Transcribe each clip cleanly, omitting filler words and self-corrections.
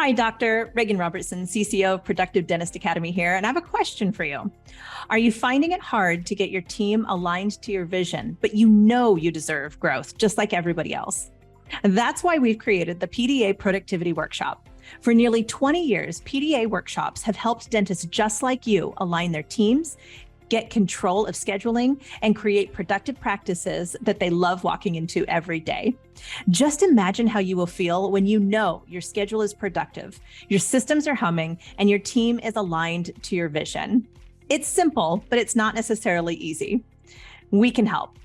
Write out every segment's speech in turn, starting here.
Hi, Dr. Regan Robertson, CCO of Productive Dentist Academy here, and I have a question for you. Are you finding it hard to get your team aligned to your vision, but you know you deserve growth just like everybody else? That's why we've created the PDA Productivity Workshop. For nearly 20 years, PDA workshops have helped dentists just like you align their teams, get control of scheduling, and create productive practices that they love walking into every day. Just imagine how you will feel when you know your schedule is productive, your systems are humming, and your team is aligned to your vision. It's simple, but it's not necessarily easy. We can help.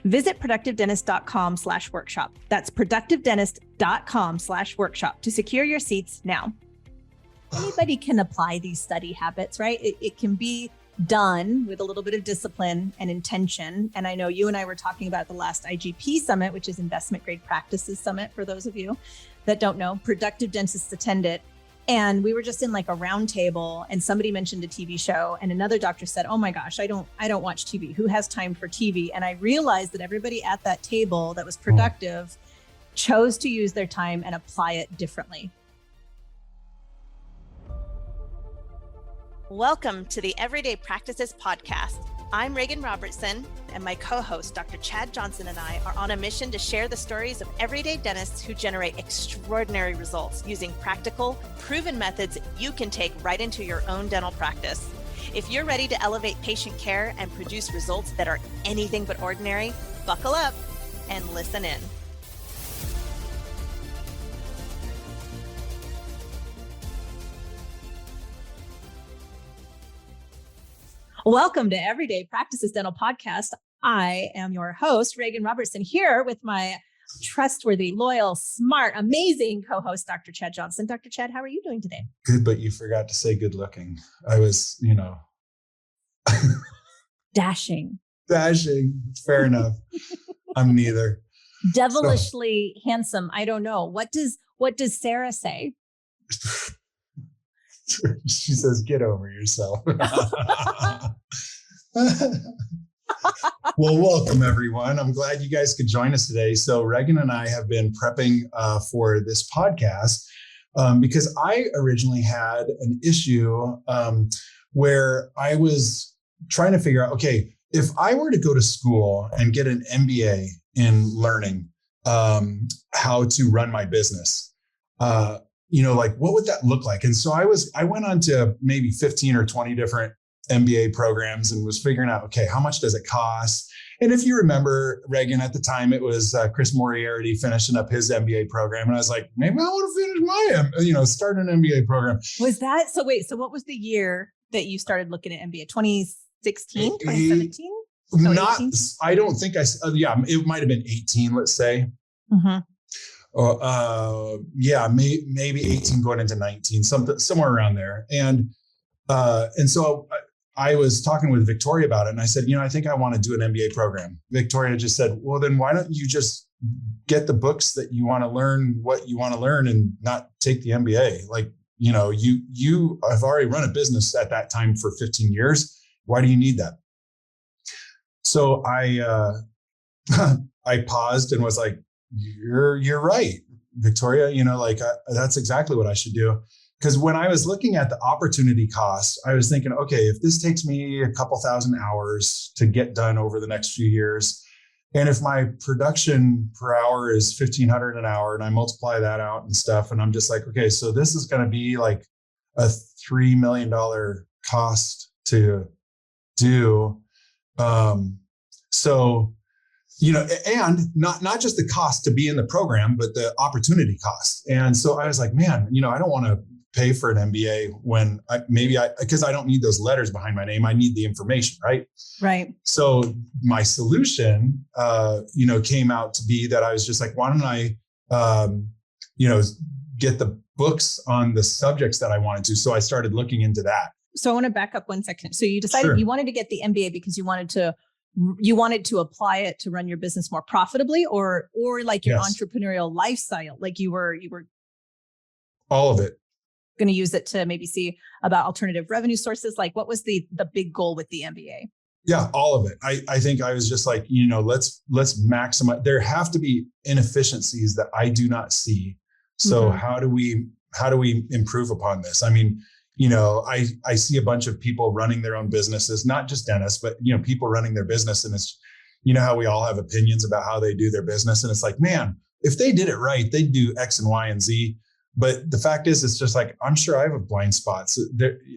Visit productivedentist.com/workshop. That's productivedentist.com/workshop to secure your seats now. Anybody can apply these study habits, right? It can be done with a little bit of discipline and intention. And I know you and I were talking about the last IGP Summit, which is Investment Grade Practices Summit. For those of you that don't know, productive dentists attend it. And we were just in like a round table and somebody mentioned a TV show and another doctor said, oh my gosh, I don't watch TV. Who has time for TV? And I realized that everybody at that table that was productive chose to use their time and apply it differently. Welcome to the Everyday Practices Podcast. I'm Regan Robertson, and my co-host, Dr. Chad Johnson, and I are on a mission to share the stories of everyday dentists who generate extraordinary results using practical, proven methods you can take right into your own dental practice. If you're ready to elevate patient care and produce results that are anything but ordinary, buckle up and listen in. Welcome to Everyday Practices Dental Podcast. I am your host, Regan Robertson, here with my trustworthy, loyal, smart, amazing co-host, Dr. Chad Johnson. Dr. Chad, how are you doing today? Good, but you forgot to say good looking. I was, Dashing. Fair enough. I'm neither. Devilishly handsome. I don't know. What does Sarah say? She says, get over yourself. Well, welcome everyone. I'm glad you guys could join us today. So Regan and I have been prepping for this podcast because I originally had an issue where I was trying to figure out, okay, if I were to go to school and get an MBA in learning how to run my business, what would that look like? And so I went on to maybe 15 or 20 different MBA programs and was figuring out, okay, how much does it cost? And if you remember, Regan, at the time, it was Chris Moriarty finishing up his MBA program. And I was like, maybe I want to finish my, start an MBA program. Was that, so what was the year that you started looking at MBA? 2016, 2017? Not, 18? I don't think it might've been 18, let's say. Mm-hmm. Maybe 18 going into 19, somewhere around there. And so I was talking with Victoria about it and I said, I think I want to do an MBA program. Victoria just said, well, then why don't you just get the books that you want to learn what you want to learn and not take the MBA? Like, you have already run a business at that time for 15 years. Why do you need that? So I paused and was like, you're right, Victoria, that's exactly what I should do. Because when I was looking at the opportunity cost, I was thinking, okay, if this takes me a couple thousand hours to get done over the next few years, and if my production per hour is $1,500 an hour and I multiply that out and stuff, and I'm just like, okay, so this is going to be like a $3 million cost to do. And not just the cost to be in the program, but the opportunity cost. And so I was like, man, I don't want to pay for an MBA when because I don't need those letters behind my name. I need the information, right? Right. So my solution, came out to be that I was just like, why don't I, get the books on the subjects that I wanted to. So I started looking into that. So I want to back up 1 second. So you decided you wanted to get the MBA because you wanted to apply it to run your business more profitably or like your entrepreneurial lifestyle, like you were all of it. Going to use it to maybe see about alternative revenue sources. Like what was the big goal with the MBA? Yeah, all of it. I think I was just like, let's maximize. There have to be inefficiencies that I do not see. So how do we how do we improve upon this? I mean, I see a bunch of people running their own businesses, not just dentists, but, people running their business. And it's, how we all have opinions about how they do their business. And it's like, man, if they did it right, they'd do X and Y and Z. But the fact is, it's just like, I'm sure I have a blind spot. So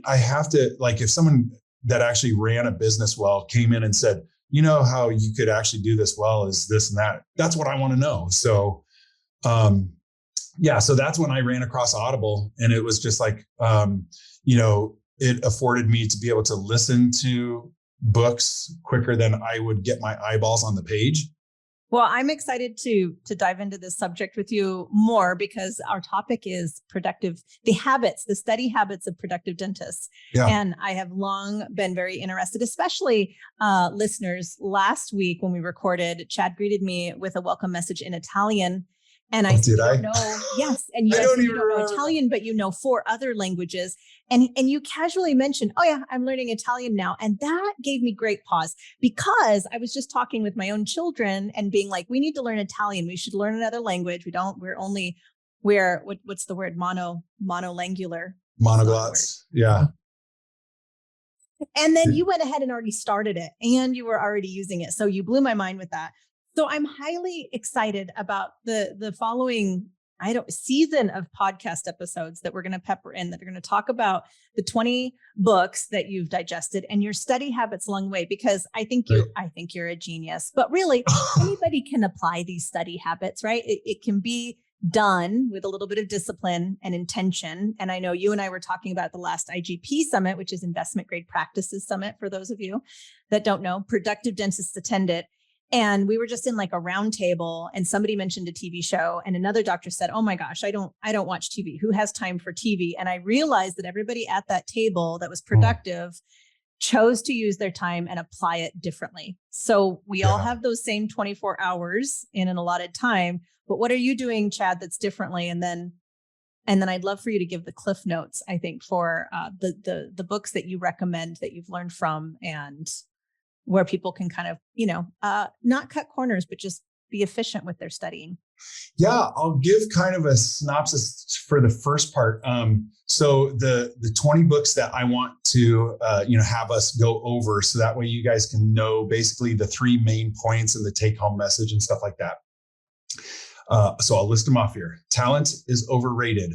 I have to, like, if someone that actually ran a business well came in and said, how you could actually do this well is this and that. That's what I want to know. So, so that's when I ran across Audible, and it was just like, it afforded me to be able to listen to books quicker than I would get my eyeballs on the page. Well, I'm excited to dive into this subject with you more, because our topic is the study habits of productive dentists. Yeah. And I have long been very interested, especially listeners. Last week when we recorded, Chad greeted me with a welcome message in Italian. And I said, yes. And you don't know Italian, but 4 other languages. And you casually mentioned, oh yeah, I'm learning Italian now. And that gave me great pause, because I was just talking with my own children and being like, we need to learn Italian. We should learn another language. What's the word? Monolangular. Monoglots. Yeah. And then you went ahead and already started it, and you were already using it. So you blew my mind with that. So I'm highly excited about the following season of podcast episodes that we're going to pepper in, that are going to talk about the 20 books that you've digested and your study habits along the way, because I think you're a genius. But really, anybody can apply these study habits, right? It can be done with a little bit of discipline and intention. And I know you and I were talking about the last IGP Summit, which is Investment Grade Practices Summit. For those of you that don't know, productive dentists attend it. And we were just in like a round table, and somebody mentioned a TV show, and another doctor said, oh my gosh, I don't watch TV. Who has time for TV? And I realized that everybody at that table that was productive chose to use their time and apply it differently. So we all have those same 24 hours in an allotted time, but what are you doing, Chad, that's differently? And then I'd love for you to give the cliff notes, I think, for the books that you recommend that you've learned from, and where people can kind of, not cut corners, but just be efficient with their studying. Yeah, I'll give kind of a synopsis for the first part. So the 20 books that I want to, have us go over, so that way you guys can know basically the 3 main points and the take home message and stuff like that. So I'll list them off here. Talent is Overrated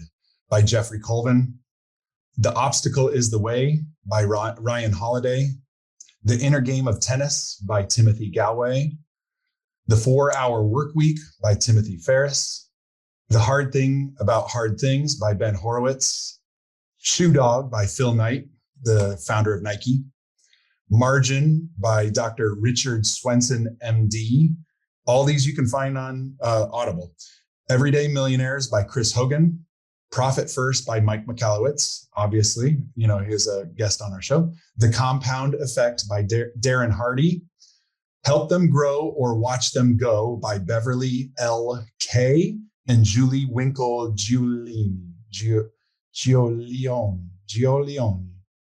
by Jeffrey Colvin. The Obstacle is the Way by Ryan Holiday. The Inner Game of Tennis by Timothy Galway. The 4-Hour Work Week by Timothy Ferriss. The Hard Thing About Hard Things by Ben Horowitz. Shoe Dog by Phil Knight, the founder of Nike. Margin by Dr. Richard Swenson, MD. All these you can find on Audible. Everyday Millionaires by Chris Hogan. Profit First by Mike Michalowicz, obviously, he was a guest on our show. The Compound Effect by Darren Hardy. Help Them Grow or Watch Them Go by Beverly L. Kay and Julie Winkle Giulioni.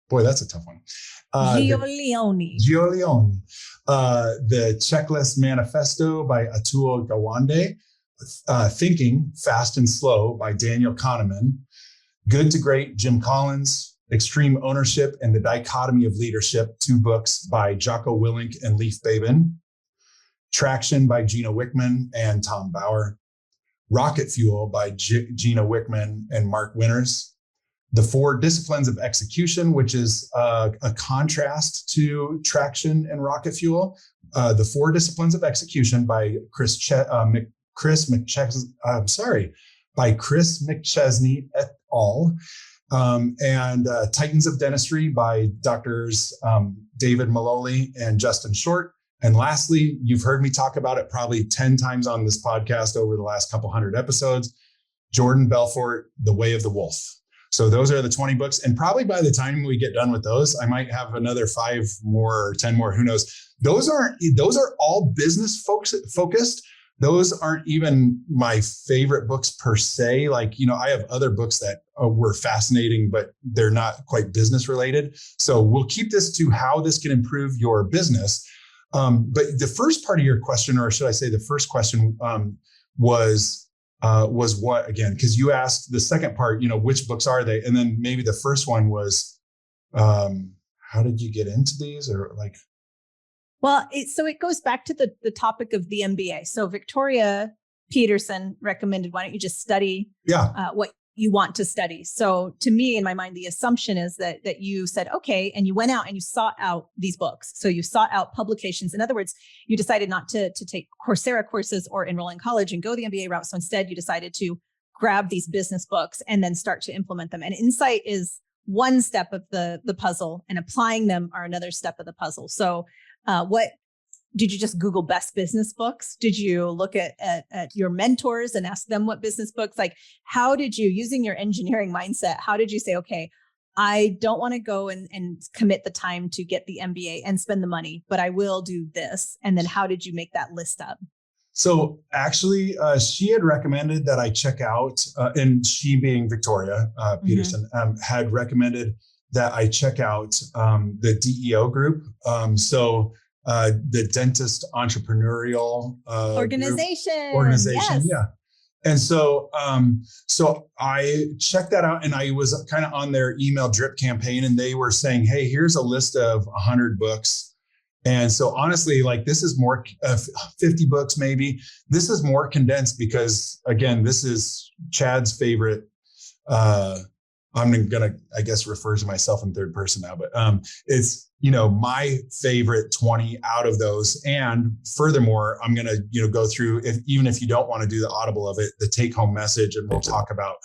Boy, that's a tough one. Giulioni. The Checklist Manifesto by Atul Gawande. Thinking Fast and Slow by Daniel Kahneman. Good to Great, Jim Collins. Extreme Ownership and the Dichotomy of Leadership, 2 books by Jocko Willink and Leif Babin. Traction by Gino Wickman and Tom Bauer. Rocket Fuel by Gino Wickman and Mark Winters. The 4 Disciplines of Execution, which is a contrast to Traction and Rocket Fuel. The 4 Disciplines of Execution by Chris McChesney et al. And Titans of Dentistry by Drs. David Maloli and Justin Short. And lastly, you've heard me talk about it probably 10 times on this podcast over the last couple hundred episodes, Jordan Belfort, The Way of the Wolf. So those are the 20 books. And probably by the time we get done with those, I might have another 5 more or 10 more, who knows. Those are all business focused. Those aren't even my favorite books per se. Like, I have other books that were fascinating, but they're not quite business related. So we'll keep this to how this can improve your business. But the first part of your question, or should I say the first question, was was what again? Because you asked the second part, which books are they? And then maybe the first one was, how did you get into these, or like? Well, so it goes back to the topic of the MBA. So Victoria Peterson recommended, why don't you just study what you want to study? So to me, in my mind, the assumption is that you said, okay, and you went out and you sought out these books. So you sought out publications. In other words, you decided not to take Coursera courses or enroll in college and go the MBA route. So instead, you decided to grab these business books and then start to implement them. And insight is one step of the puzzle, and applying them are another step of the puzzle. So what did you just Google best business books? Did you look at your mentors and ask them what business books? Like, how did you, using your engineering mindset, how did you say, okay, I don't want to go and commit the time to get the MBA and spend the money, but I will do this? And then how did you make that list up? So actually, she had recommended that I check out, and she being Victoria Peterson, had recommended that I check out the DEO group. The Dentist Entrepreneurial Organization. Yes. Yeah. And so I checked that out, and I was kind of on their email drip campaign, and they were saying, hey, here's a list of 100 books. And so honestly, like, this is more 50 books, maybe. This is more condensed because, again, this is Chad's favorite. I'm going to, I guess, refer to myself in third person now, but it's, my favorite 20 out of those. And furthermore, I'm going to, go through, even if you don't want to do the audible of it, the take home message, and we'll talk about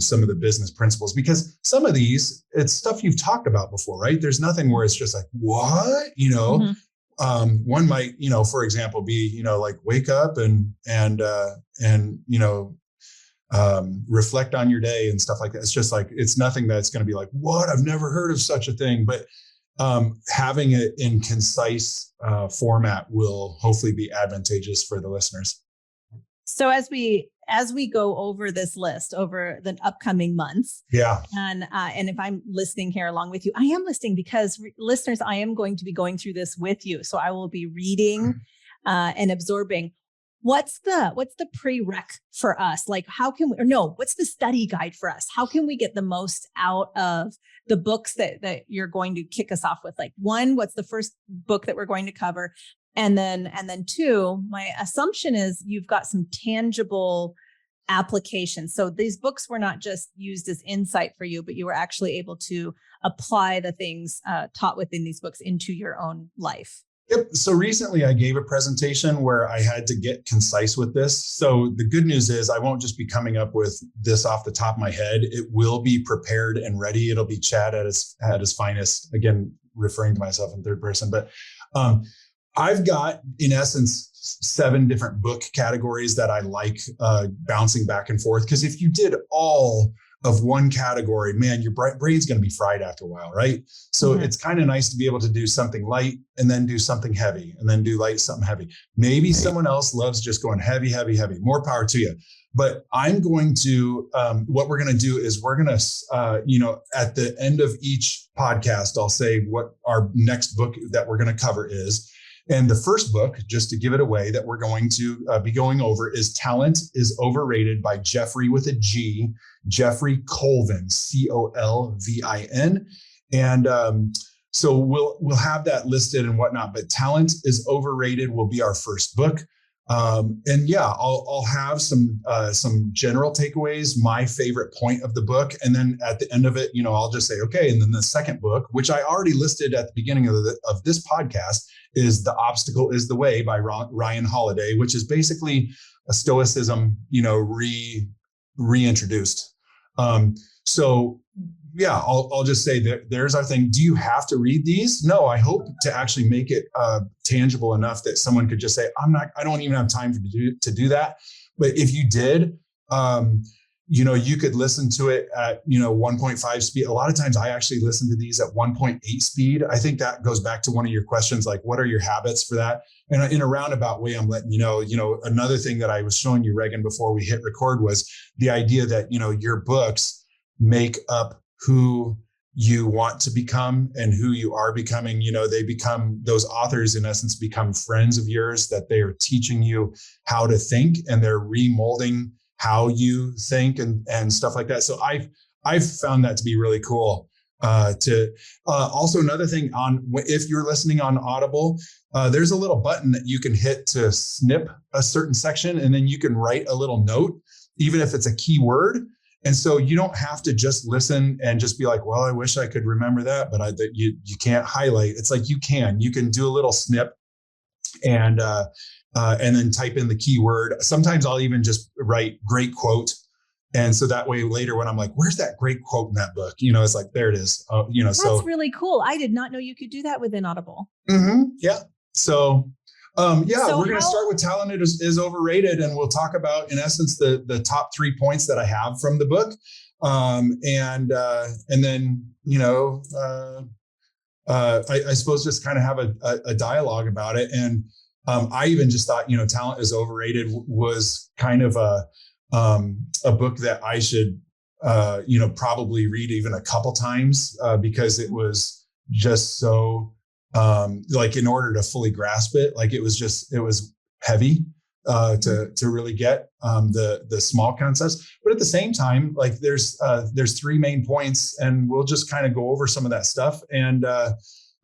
some of the business principles, because some of these, it's stuff you've talked about before, right? There's nothing where it's just like, what, one might, for example, be, like, wake up and reflect on your day and stuff like that. It's just like, it's nothing that's going to be like, what? I've never heard of such a thing. But having it in concise format will hopefully be advantageous for the listeners. So as we go over this list over the upcoming months, and if I'm listening here along with you, I am listening because listeners, I am going to be going through this with you. So I will be reading and absorbing. What's the prereq for us? Like, what's the study guide for us? How can we get the most out of the books that you're going to kick us off with? Like, one, what's the first book that we're going to cover? And then two, my assumption is you've got some tangible applications. So these books were not just used as insight for you, but you were actually able to apply the things taught within these books into your own life. Yep. So recently I gave a presentation where I had to get concise with this. So the good news is I won't just be coming up with this off the top of my head. It will be prepared and ready. It'll be Chad at his finest, again, referring to myself in third person. But I've got, in essence, 7 different book categories that I like bouncing back and forth. Because if you did all of one category, man, your brain's going to be fried after a while, right? So it's kind of nice to be able to do something light and then do something heavy and then do light, something heavy. Maybe someone else loves just going heavy, heavy, heavy. More power to you. But I'm going to, what we're going to do is we're going to, at the end of each podcast, I'll say what our next book that we're going to cover is. And the first book, just to give it away, that we're going to be going over is Talent is Overrated by Jeffrey with a G, Jeffrey Colvin, Colvin. And so we'll have that listed and whatnot, but Talent is Overrated will be our first book. I'll have some general takeaways, my favorite point of the book. And then at the end of it, I'll just say, okay. And then the second book, which I already listed at the beginning of this podcast, is The Obstacle is the Way by Ryan Holiday, which is basically a stoicism, reintroduced. I'll just say that there's our thing. Do you have to read these? No, I hope to actually make it tangible enough that someone could just say, I don't even have time to do that. But if you did, you could listen to it at, 1.5 speed. A lot of times I actually listen to these at 1.8 speed. I think that goes back to one of your questions, like, what are your habits for that? And in a roundabout way, I'm letting you know, another thing that I was showing you, Regan, before we hit record was the idea that, your books make up who you want to become and who you are becoming. They become, those authors in essence become friends of yours, that they are teaching you how to think, and they're remolding how you think and stuff like that. So I've found that to be really cool. Also another thing if you're listening on Audible, there's a little button that you can hit to snip a certain section, and then you can write a little note, even if it's a key word. And so you don't have to just listen and just be like, well, I wish I could remember that, but you can't highlight. It's like you can do a little snip and then type in the keyword. Sometimes I'll even just write great quote. And so that way later when I'm like, where's that great quote in that book? It's like, there it is. That's really cool. I did not know you could do that within Audible. Mm-hmm, yeah. So we're going to start with talent is overrated. And we'll talk about, in essence, the top 3 points that I have from the book. And then, I suppose just kind of have a dialogue about it. And I even just thought, talent is overrated was kind of a book that I should, probably read even a couple times because it was just so, in order to fully grasp it, it was heavy to really get the small concepts. But at the same time, there's 3 main points, and we'll just kind of go over some of that stuff. And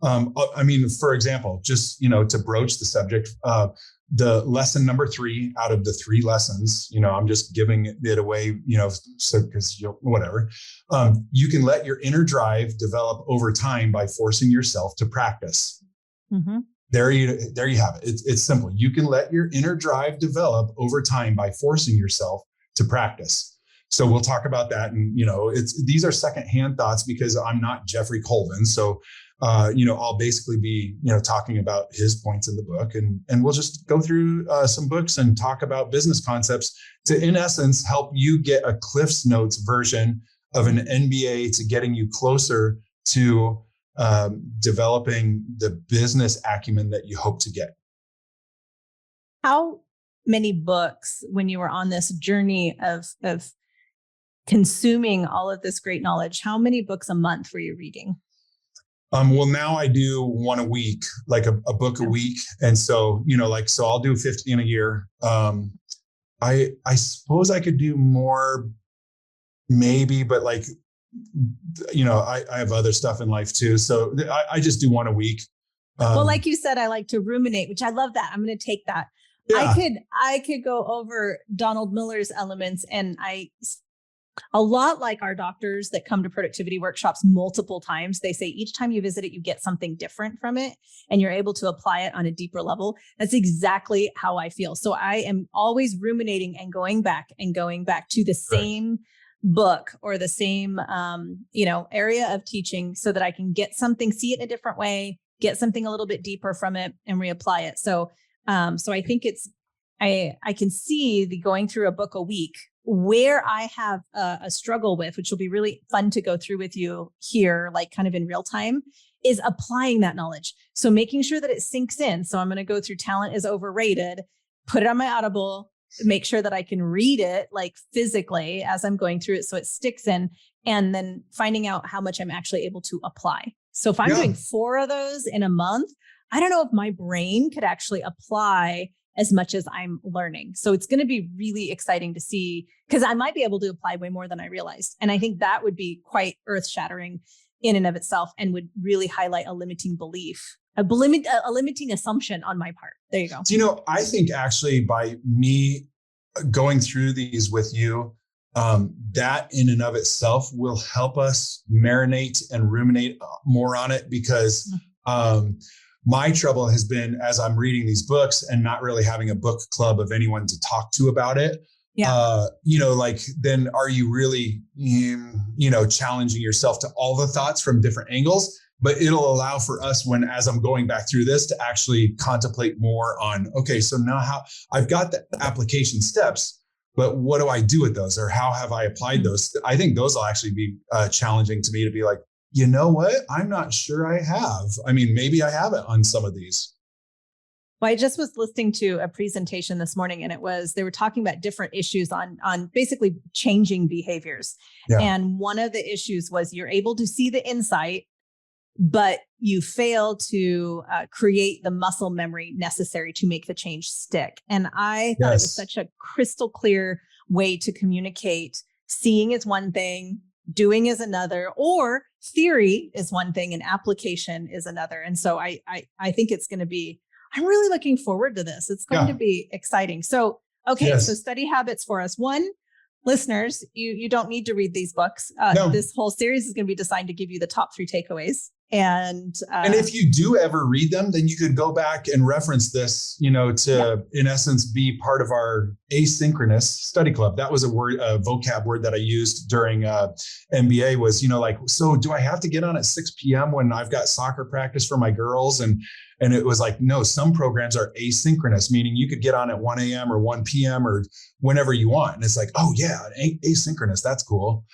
for example, just to broach the subject, the lesson number 3 out of the 3 lessons, I'm just giving it away, so because whatever. You can let your inner drive develop over time by forcing yourself to practice. Mm-hmm. There you have it. It's simple. You can let your inner drive develop over time by forcing yourself to practice. So we'll talk about that. And, these are secondhand thoughts because I'm not Jeffrey Colvin. So, I'll basically be, talking about his points in the book, and we'll just go through some books and talk about business concepts to, in essence, help you get a Cliff's Notes version of an MBA to getting you closer to developing the business acumen that you hope to get. How many books, when you were on this journey of consuming all of this great knowledge, how many books a month were you reading? Well, now I do one a week, like a book a week. And so, so I'll do 15 a year. I suppose I could do more maybe, but I have other stuff in life too. So I just do one a week. Well, like you said, I like to ruminate, which I love that. I'm going to take that. Yeah. I could go over Donald Miller's elements, and a lot like our doctors that come to productivity workshops multiple times, they say each time you visit it, you get something different from it and you're able to apply it on a deeper level. That's exactly how I feel. So I am always ruminating and going back to the same book or the same, area of teaching so that I can get something, see it in a different way, get something a little bit deeper from it and reapply it. So I think I can see the going through a book a week. Where I have a struggle with, which will be really fun to go through with you here, kind of in real time, is applying that knowledge. So making sure that it sinks in. So I'm going to go through Talent is Overrated, put it on my Audible, make sure that I can read it physically as I'm going through it so it sticks in, and then finding out how much I'm actually able to apply. So if I'm doing 4 of those in a month, I don't know if my brain could actually apply as much as I'm learning. So it's going to be really exciting to see, because I might be able to apply way more than I realized. And I think that would be quite earth-shattering in and of itself, and would really highlight a limiting belief, a limiting assumption on my part. There you go. I think actually by me going through these with you, that in and of itself will help us marinate and ruminate more on it, because my trouble has been, as I'm reading these books and not really having a book club of anyone to talk to about it. Yeah. Then are you really, challenging yourself to all the thoughts from different angles? But it'll allow for us, as I'm going back through this, to actually contemplate more on, okay, so now how I've got the application steps, but what do I do with those, or how have I applied those? I think those will actually be challenging to me to be like, you know what? I'm not sure I have. I mean, maybe I haven't on some of these. Well, I just was listening to a presentation this morning, and they were talking about different issues on basically changing behaviors. Yeah. And one of the issues was you're able to see the insight, but you fail to create the muscle memory necessary to make the change stick. And I thought it was such a crystal clear way to communicate. Seeing is one thing, doing is another, or theory is one thing and application is another. And so I think it's going to be, I'm really looking forward to this. It's going to be exciting. So, okay. So study habits for us. One, listeners, you don't need to read these books. No. This whole series is going to be designed to give you the top 3 takeaways. And if you do ever read them, then you could go back and reference this, to in essence be part of our asynchronous study club. That was a vocab word that I used during MBA was, so do I have to get on at 6 p.m. when I've got soccer practice for my girls? And it was like, no, some programs are asynchronous, meaning you could get on at 1 a.m. or 1 p.m. or whenever you want. And it's like, oh yeah, asynchronous. That's cool.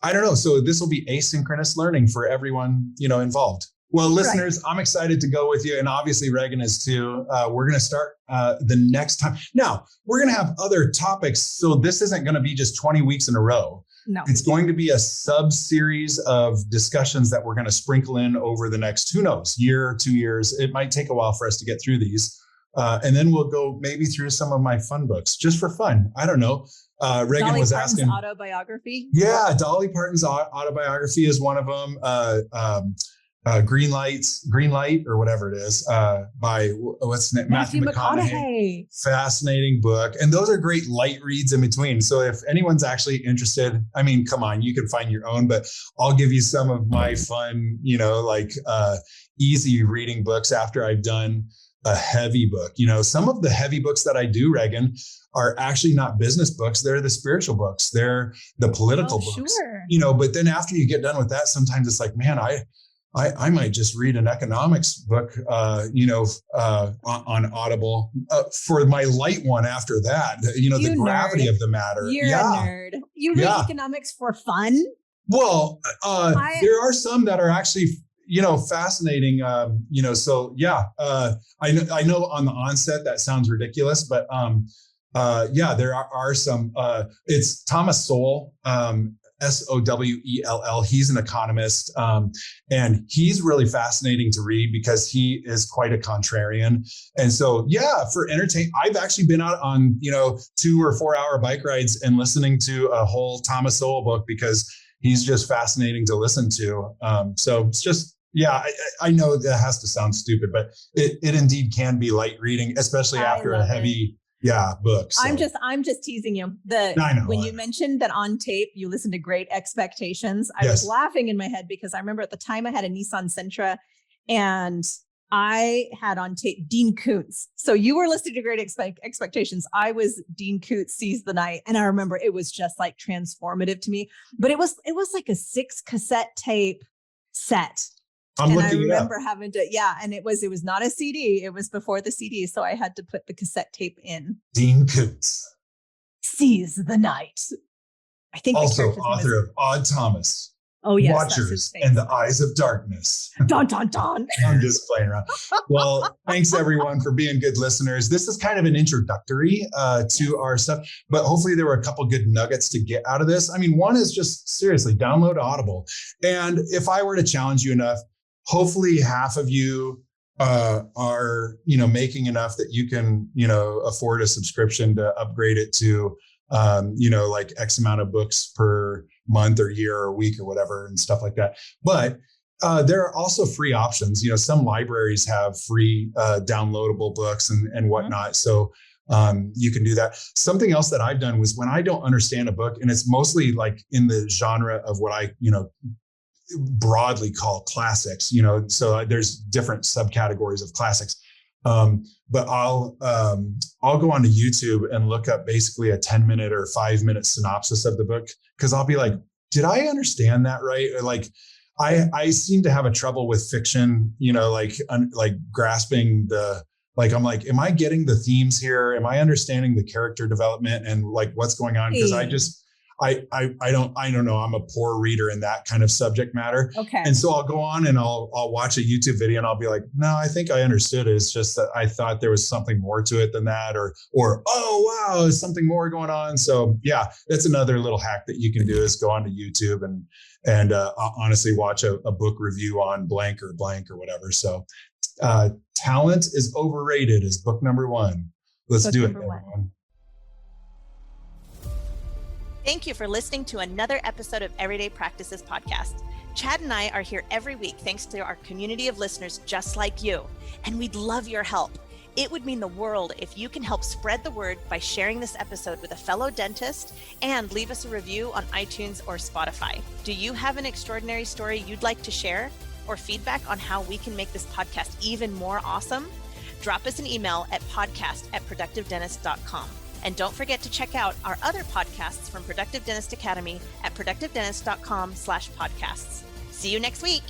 I don't know. So this will be asynchronous learning for everyone, involved. Well, listeners, I'm excited to go with you. And obviously Regan is too. We're going to start the next time. Now, we're going to have other topics. So this isn't going to be just 20 weeks in a row. No. It's going to be a sub-series of discussions that we're going to sprinkle in over the next, who knows, year or 2 years. It might take a while for us to get through these. And then we'll go maybe through some of my fun books just for fun. I don't know. Regan Dolly was Parton's asking. autobiography. Yeah, Dolly Parton's autobiography is one of them. Green Light or whatever it is, by what's his name? Matthew McConaughey. Fascinating book. And those are great light reads in between. So if anyone's actually interested, I mean, come on, you can find your own, but I'll give you some of my fun, easy reading books after I've done a heavy book. Some of the heavy books that I do, Regan, are actually not business books. They're the spiritual books. They're the political books. Sure. But then after you get done with that, sometimes it's like, man, I might just read an economics book, on Audible for my light one after that, the gravity of the matter. You're a nerd. You read economics for fun? Well, there are some that are actually fascinating, so yeah, I know on the onset that sounds ridiculous, but there are some, it's Thomas Sowell, Sowell. He's an economist. And he's really fascinating to read because he is quite a contrarian. And so, for entertainment, I've actually been out on, 2 or 4 hour bike rides and listening to a whole Thomas Sowell book because he's just fascinating to listen to. So it's just, I know that has to sound stupid, but it indeed can be light reading, especially after a heavy book. So. I'm just teasing you. You mentioned that on tape, you listened to Great Expectations. I was laughing in my head because I remember at the time I had a Nissan Sentra and I had on tape Dean Koontz. So you were listening to Great Expectations. I was Dean Koontz Seize the Night. And I remember it was just like transformative to me, but it was like a 6 cassette tape set. I remember having to, and it was not a CD. It was before the CD. So I had to put the cassette tape in. Dean Koontz. Seize the Night. I think also author of Odd Thomas. Oh, yes. Watchers and the Eyes of Darkness. Dun, dun, dun. I'm just playing around. Well, thanks everyone for being good listeners. This is kind of an introductory to our stuff, but hopefully there were a couple good nuggets to get out of this. I mean, one is just seriously download Audible. And if I were to challenge you enough, hopefully half of you are, making enough that you can, afford a subscription to upgrade it to, like X amount of books per month or year or week or whatever and stuff like that. But there are also free options. Some libraries have free downloadable books and whatnot. So you can do that. Something else that I've done was when I don't understand a book, and it's mostly like in the genre of what I, broadly call classics, so there's different subcategories of classics. But I'll go onto YouTube and look up basically a 10-minute or 5-minute synopsis of the book. Cause I'll be like, did I understand that right? Or like, I seem to have a trouble with fiction, like grasping I'm like, am I getting the themes here? Am I understanding the character development and like what's going on? Cause I don't know. I'm a poor reader in that kind of subject matter. Okay. And so I'll go on and I'll watch a YouTube video and I'll be like, no, I think I understood it. It's just that I thought there was something more to it than that, or, oh, wow, there's something more going on. So that's another little hack that you can do is go onto YouTube and honestly watch a book review on blank or whatever. So talent is overrated is book number 1. Let's do it, everyone. Thank you for listening to another episode of Everyday Practices Podcast. Chad and I are here every week thanks to our community of listeners just like you, and we'd love your help. It would mean the world if you can help spread the word by sharing this episode with a fellow dentist and leave us a review on iTunes or Spotify. Do you have an extraordinary story you'd like to share or feedback on how we can make this podcast even more awesome? Drop us an email at podcast@productivedentist.com. And don't forget to check out our other podcasts from Productive Dentist Academy at productivedentist.com/podcasts. See you next week.